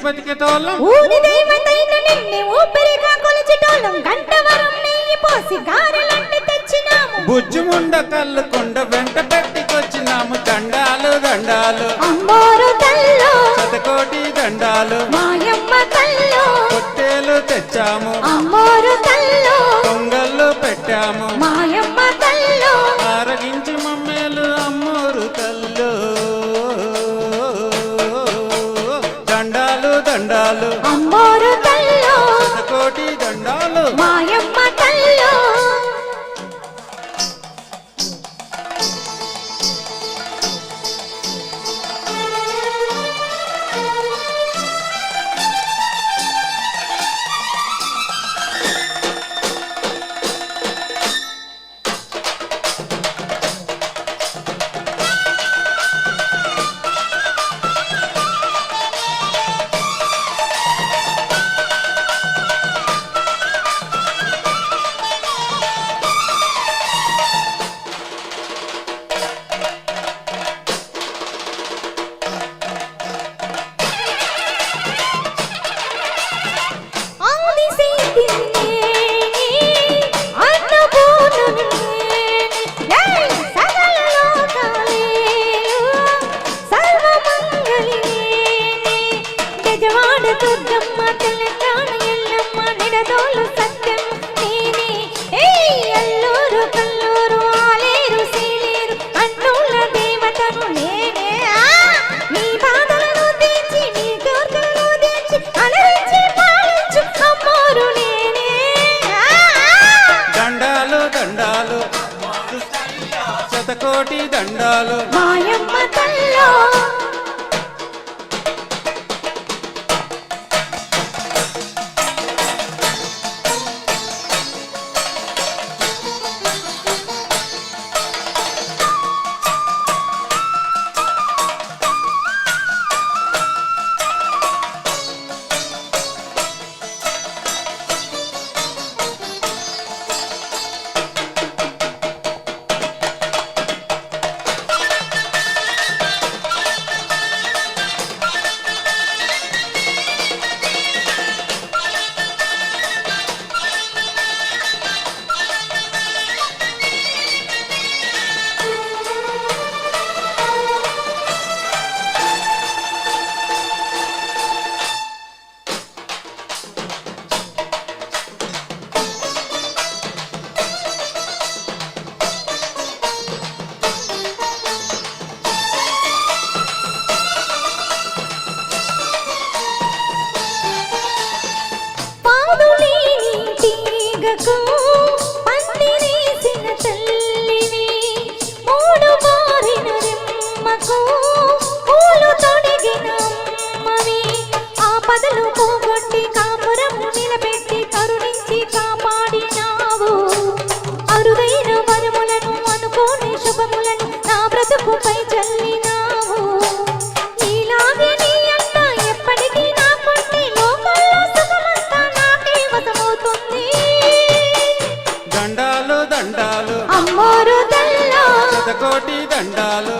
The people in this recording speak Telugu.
బతికేటోళ్ళం ఊరి దైవతైన నిన్నే ఊపిరిగా కొలిచేటోళ్ళం గంటవరం నెయ్యి పోసి గారెలంటి తెచ్చినాము బుజ్జుముండ కళ్ళు కొండ వెంట పెట్టుకొచ్చినాము దండాలు దండాలు అమ్మోరు తల్లో శతకోటి దండాలు మాయమ్మ తల్లో పొట్టేలు తెచ్చాము అమ్మోరు తల్లో పొంగళ్ళు పెట్టాము మాయమ్మ తల్లో ఆరగించి మమ్మేలు అమ్మోరు తల్లు దండాలు దండాలు అమ్మోరు తల్లో శతకోటి దండాలు మాయమ్మ తల్లో దుర్గమ్మ తెలంగాణ ఎల్లమ్మ నిడదోలు సత్యం నేనే అల్లూరు కల్లూరు ఆలేరు సీలేరు అన్నుల దేవతను నేనే నీ బాధలను తీర్చి నీ కోర్కెలను తీర్చి అలరించి పాలించు అమ్మోరు నేనే దండాలు దండాలు శతకోటి దండాలు మాయమ్మ తల్లో పందిరేసిన తల్లివి మూడు మారిన రెమ్మకు పూలు తొడిగిన అమ్మవి ఆపదలు పోగొట్టి కాపురము నిలబెట్టి కరుణించి కాపాడినావు అరుదైన వరములను అనుకోని శుభములను నా బ్రతుకుపై చల్లినావు నీలాగే నీ అంతా ఎప్పటికీ నాకుంటే లోకంలో సుఖమంతా నాకే వశమవుతుంది దండాలు దండాలు అమ్మోరు తల్లో శతకోటి దండాలు